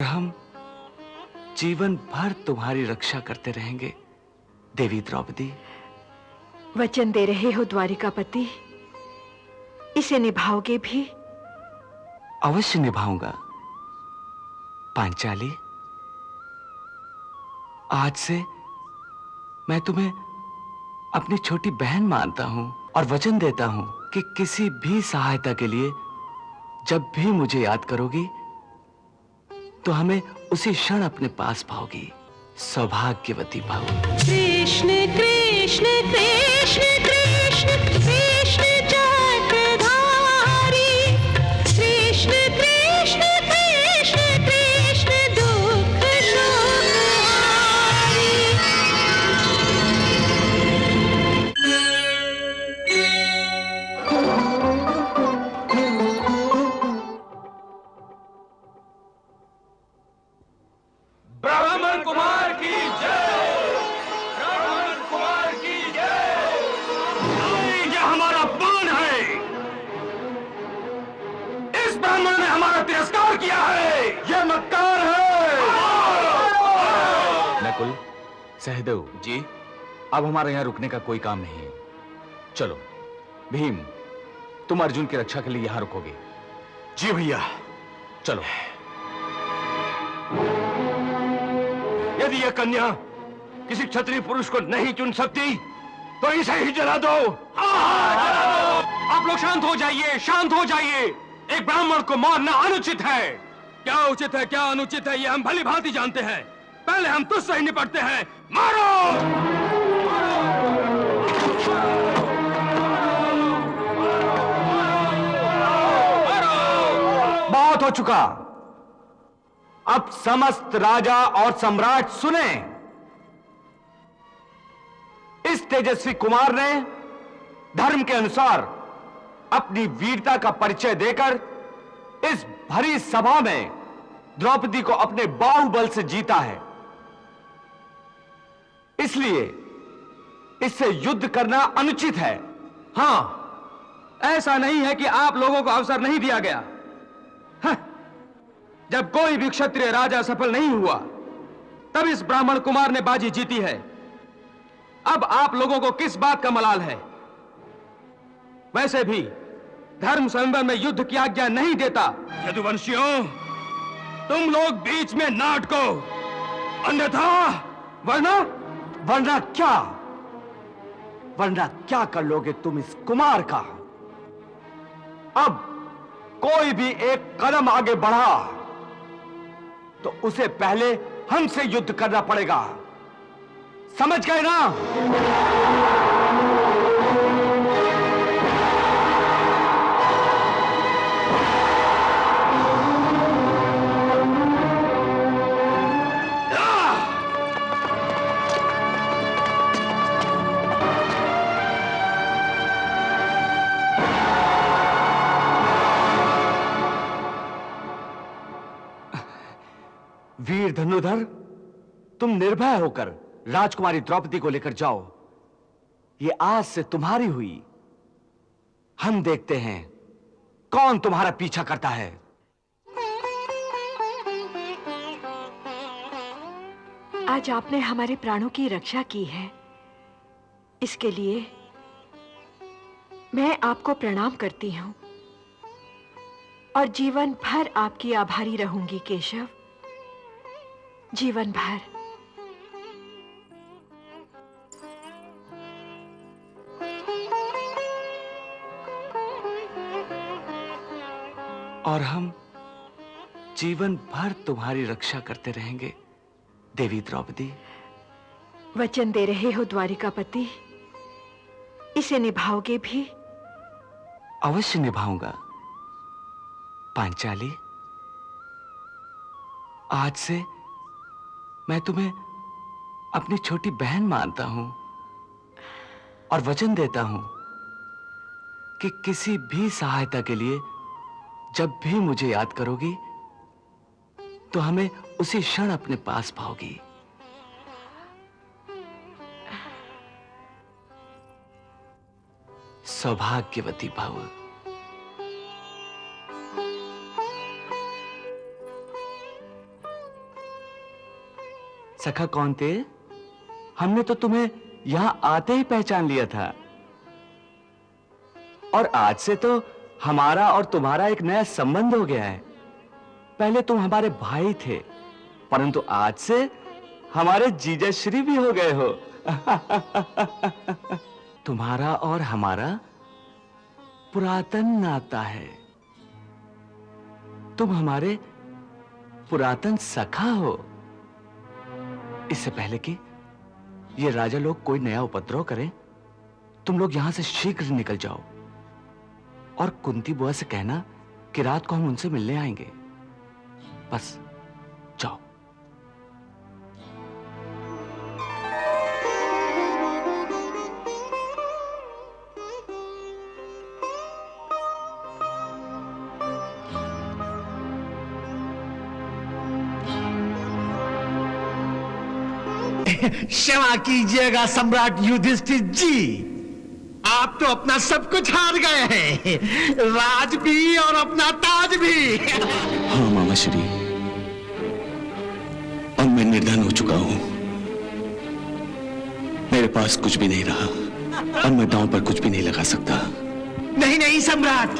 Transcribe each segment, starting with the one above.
हम जीवन भर तुम्हारी रक्षा करते रहेंगे देवी द्रौपदी। वचन दे रहे हो द्वारिकापति, इसे निभाओगे भी? अवश्य निभाऊंगा पांचाली। आज से मैं तुम्हें अपनी छोटी बहन मानता हूं और वचन देता हूं कि किसी भी सहायता के लिए जब भी मुझे याद करोगी तो हमें उसी क्षण अपने पास पाओगी। सौभाग्यवती भव। कृष्ण कृष्ण कृष्ण कृष्ण कृष्ण चक्रधारी, कृष्ण कृष्ण कृष्ण कृष्ण दुख शोकहारी। ब्राह्मण कुमार की जय, ब्राह्मण कुमार की जय। ये हमारा अपमान है। इस ब्राह्मण ने हमारा तिरस्कार किया है। ये मक्कार है। नकुल, सहदेव जी। अब हमारे यहां रुकने का कोई काम नहीं है। चलो भीम, तुम अर्जुन की रक्षा के लिए यहां रुकोगे। जी भैया। चलो। यदि यह कन्या किसी क्षत्रिय पुरुष को नहीं चुन सकती तो इसे ही जला दो। आप लोग शांत हो जाइए, शांत हो जाइए। एक ब्राह्मण को मारना अनुचित है। क्या उचित है, क्या अनुचित है, ये हम भली भांति जानते हैं। पहले हम तुझसे ही निपटते हैं। मारो! बहुत हो चुका। अब समस्त राजा और सम्राट सुने। इस तेजस्वी कुमार ने धर्म के अनुसार अपनी वीरता का परिचय देकर इस भरी सभा में द्रौपदी को अपने बाहुबल से जीता है। इसलिए इससे युद्ध करना अनुचित है। हाँ, ऐसा नहीं है कि आप लोगों को अवसर नहीं दिया गया। जब कोई भी क्षत्रिय राजा सफल नहीं हुआ तब इस ब्राह्मण कुमार ने बाजी जीती है। अब आप लोगों को किस बात का मलाल है? वैसे भी धर्म संवर में युद्ध की आज्ञा नहीं देता। यदुवंशियों, तुम लोग बीच में ना अटको, अन्यथा वरना क्या कर लोगे तुम इस कुमार का? अब कोई भी एक कदम आगे बढ़ा तो उसे पहले हमसे युद्ध करना पड़ेगा। समझ गए ना? वीर धनुधर, तुम निर्भय होकर राजकुमारी द्रौपदी को लेकर जाओ। ये आज से तुम्हारी हुई। हम देखते हैं कौन तुम्हारा पीछा करता है। आज आपने हमारे प्राणों की रक्षा की है, इसके लिए मैं आपको प्रणाम करती हूं और जीवन भर आपकी आभारी रहूंगी केशव, जीवन भर। और हम जीवन भर तुम्हारी रक्षा करते रहेंगे देवी द्रौपदी। वचन दे रहे हो द्वारिकापति, इसे निभाओगे भी? अवश्य निभाऊंगा पांचाली। आज से मैं तुम्हें अपनी छोटी बहन मानता हूं और वचन देता हूं कि किसी भी सहायता के लिए जब भी मुझे याद करोगी तो हमें उसी क्षण अपने पास पाओगी। सौभाग्यवती भव। सखा कौन थे? हमने तो तुम्हें यहां आते ही पहचान लिया था। और आज से तो हमारा और तुम्हारा एक नया संबंध हो गया है। पहले तुम हमारे भाई थे, परंतु आज से हमारे जीजा श्री भी हो गए हो। तुम्हारा और हमारा पुरातन नाता है। तुम हमारे पुरातन सखा हो। इससे पहले कि ये राजा लोग कोई नया उपद्रव करें, तुम लोग यहां से शीघ्र निकल जाओ और कुंती बुआ से कहना कि रात को हम उनसे मिलने आएंगे। बस जाओ। क्षमा कीजिएगा सम्राट युधिष्ठिर जी, आप तो अपना सब कुछ हार गए हैं, राज भी और अपना ताज भी। हाँ मामा श्री, और मैं निर्धन हो चुका हूं। मेरे पास कुछ भी नहीं रहा और मैं दांव पर कुछ भी नहीं लगा सकता। नहीं नहीं सम्राट,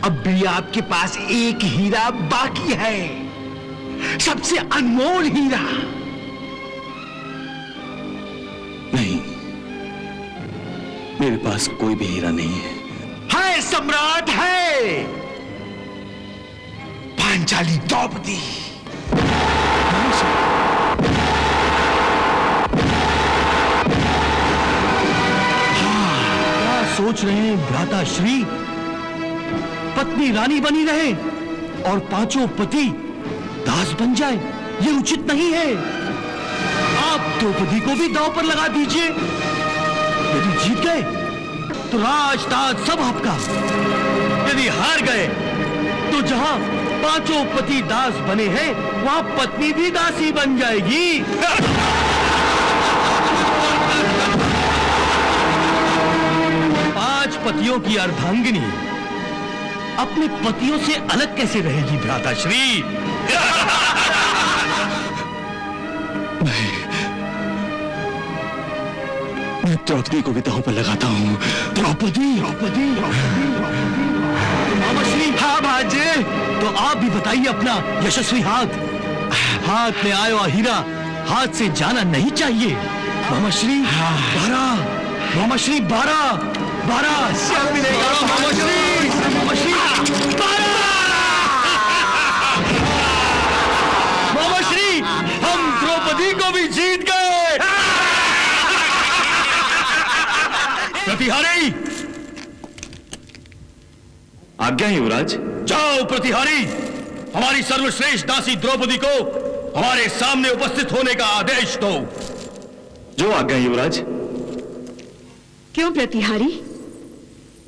अब भी आपके पास एक हीरा बाकी है, सबसे अनमोल हीरा। नहीं, मेरे पास कोई भी हीरा नहीं है। है सम्राट, है पांचाली द्रौपदी। क्या सोच रहे हैं भ्राता श्री? पत्नी रानी बनी रहे और पांचों पति दास बन जाए, ये उचित नहीं है। आप द्रौपदी को भी दांव पर लगा दीजिए। यदि जीत गए तो राज ताज सब आपका, यदि हार गए तो जहां पांचों पति दास बने हैं वहां पत्नी भी दासी बन जाएगी। पांच पतियों की अर्धांगिनी अपने पतियों से अलग कैसे रहेगी भ्राताश्री? मैं द्रौपदी को भी दांव पर लगाता हूं। द्रौपदी, द्रौपदी, मामा श्री। हाँ भाजे, तो आप भी बताइए अपना यशस्वी हाथ। हाथ में आया हुआ हीरा हाथ से जाना नहीं चाहिए। मामा श्री 12, मामा श्री 12, 12 मिलेगा मामा श्री, मामा श्री 12। मामा श्री, हम द्रौपदी को भी जीत गए। प्रतिहारी, आज्ञा युवराज। जाओ प्रतिहारी, हमारी सर्वश्रेष्ठ दासी द्रौपदी को हमारे सामने उपस्थित होने का आदेश दो। जो आज्ञा युवराज। क्यों प्रतिहारी,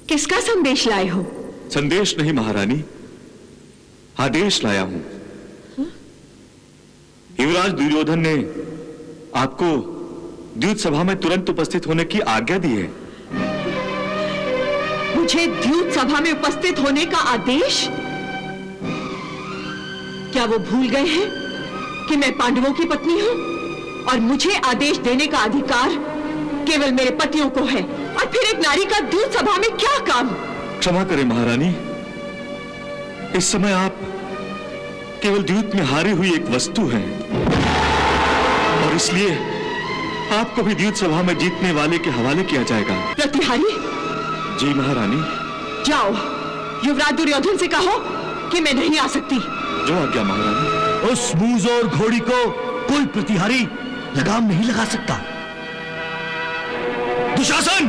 किसका संदेश लाए हो? संदेश नहीं महारानी, आदेश लाया हूं। युवराज दुर्योधन ने आपको द्यूत सभा में तुरंत उपस्थित होने की आज्ञा दी है। मुझे द्यूत सभा में उपस्थित होने का आदेश? क्या वो भूल गए हैं कि मैं पांडवों की पत्नी हूं और मुझे आदेश देने का अधिकार केवल मेरे पतियों को है? और फिर एक नारी का द्यूत सभा में क्या काम? क्षमा करें महारानी, इस समय आप केवल द्यूत में हारी हुई एक वस्तु हैं और इसलिए आपको भी द्यूत सभा में जीतने वाले के हवाले किया जाएगा। प्रतिहारी, जी महारानी। जाओ युवराज दुर्योधन से कहो कि मैं नहीं आ सकती। जो आज्ञा महारानी। उस मुंहजोर घोड़ी को कोई प्रतिहारी लगाम नहीं लगा सकता। दुशासन,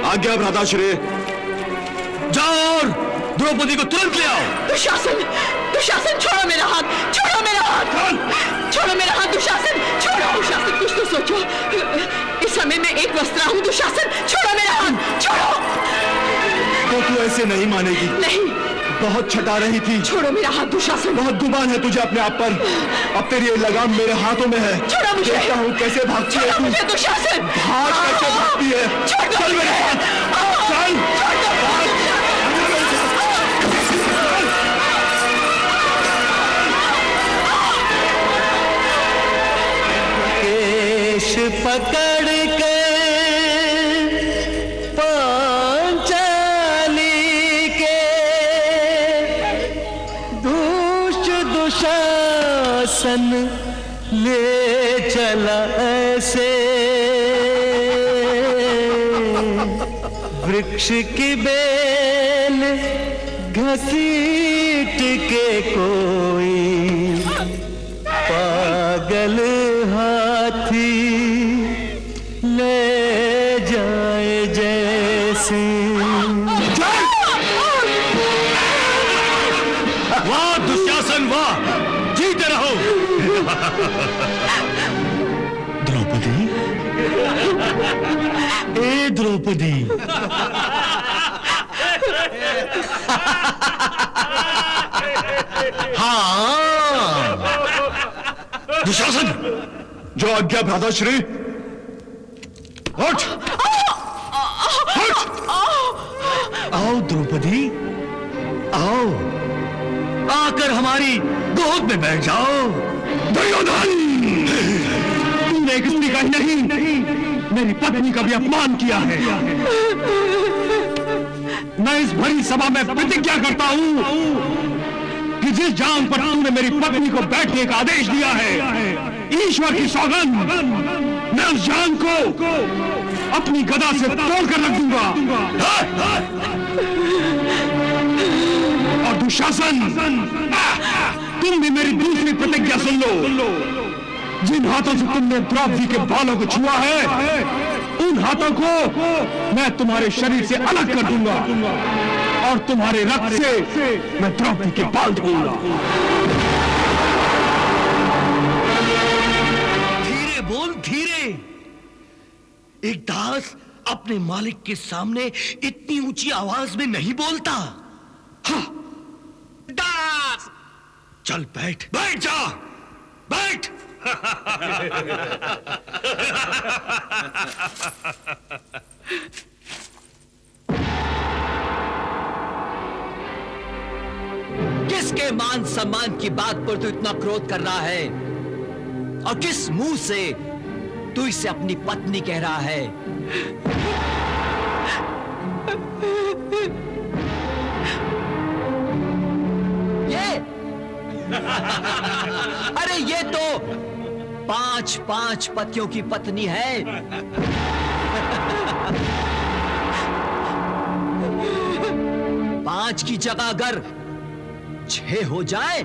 आज्ञा भ्राताश्री। जाओ और द्रौपदी को तुरंत ले आओ। दुशासन, दुशासन छोड़ो मेरा हाथ, छोड़ो मेरा हाथ, छोड़ो मेरा हाथ दुशासन, छोड़ो। दुशासन कुछ तो सोचो, इस समय मैं एक वस्त्रा हूँ। दुशासन छोड़ो मेरा हाथ, छोड़ो। तो तू ऐसे नहीं मानेगी। नहीं, बहुत छटा रही थी। छोड़ो मेरा हाथ दुशासन। बहुत गुमान है तुझे अपने आप पर। अब तेरी ये लगाम मेरे हाथों में है। छोड़ो मुझे। देखता हूँ कैसे भागती है छोड़ो तू। मुझे दुशासन। भाग कैसे भागती है। चल मेरे साथ, चल। पकड़ के पांचाली के दुशासन ले चला ऐसे वृक्ष की बेल घसीट के कोई पागल हाथी ले जाए जैसे। वाह दुशासन वाह, जीते रहो। द्रौपदी, ए द्रौपदी, हाँ दुशासन, जो आज्ञा भ्राताश्री। उठ, उठ। आओ द्रौपदी, आओ, आकर हमारी गोद में बैठ जाओ। दुर्योधन, तुमने एक स्त्री का नहीं मेरी पत्नी का भी अपमान किया है। मैं इस भरी सभा में प्रतिज्ञा करता हूं कि जिस जान पर तुमने मेरी पत्नी को बैठने का आदेश दिया है, ईश्वर की सौगंध, मैं उस जान को अपनी गदा से तोड़कर रख दूंगा। और दुशासन, तुम भी मेरी दूसरी प्रतिज्ञा सुन लो। जिन हाथों से तुमने द्रौपदी के बालों को छुआ है, उन हाथों को मैं तुम्हारे शरीर से अलग कर दूंगा और तुम्हारे रक्त से मैं द्रौपदी के बाल धोऊंगा। धीरे बोल, धीरे। एक दास अपने मालिक के सामने इतनी ऊंची आवाज में नहीं बोलता। हाँ। दास, चल बैठ, बैठ जा, बैठ। किसके मान सम्मान की बात पर तू इतना क्रोध कर रहा है, और किस मुंह से तू इसे अपनी पत्नी कह रहा है? ये अरे ये तो 5 पतियों की पत्नी है। 5 की जगह अगर 6 हो जाए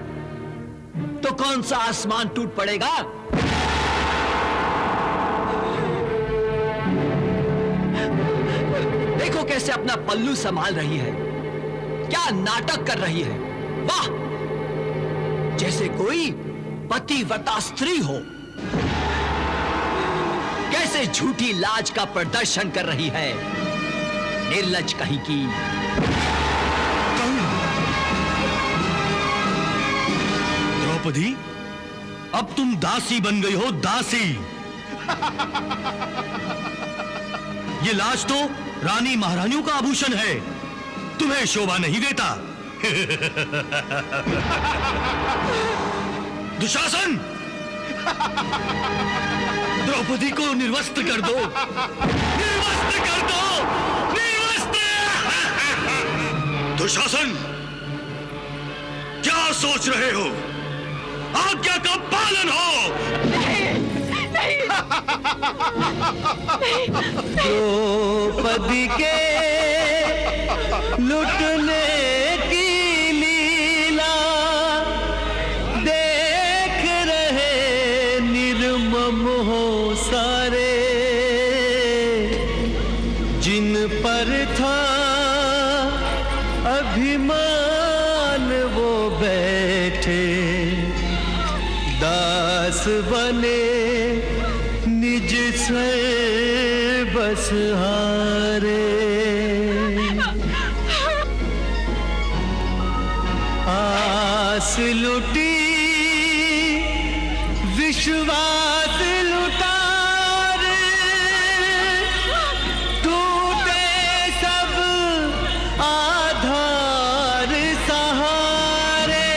तो कौन सा आसमान टूट पड़ेगा? देखो कैसे अपना पल्लू संभाल रही है, क्या नाटक कर रही है। वाह, जैसे कोई पतिव्रता स्त्री हो। कैसे झूठी लाज का प्रदर्शन कर रही है, निर्लज कहीं की। द्रौपदी, अब तुम दासी बन गई हो, दासी। ये लाज तो रानी महारानियों का आभूषण है, तुम्हें शोभा नहीं देता। दुशासन, द्रौपदी को निर्वस्त्र कर दो, निर्वस्त्र कर दो, निर्वस्त्र। दुशासन, क्या सोच रहे हो? आज्ञा का पालन हो। द्रौपदी के लुटने की लीला देख रहे निर्मम हो सारे, जिन पर था अभिमान वो बैठे दास बने निज से बस हारे। आस लुटी विश्वास लुटा रे, टूटे सब आधार सहारे।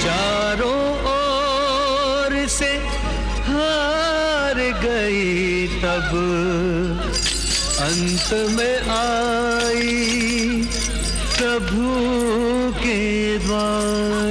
चारों ओर गई तब अंत में आई प्रभु के द्वार।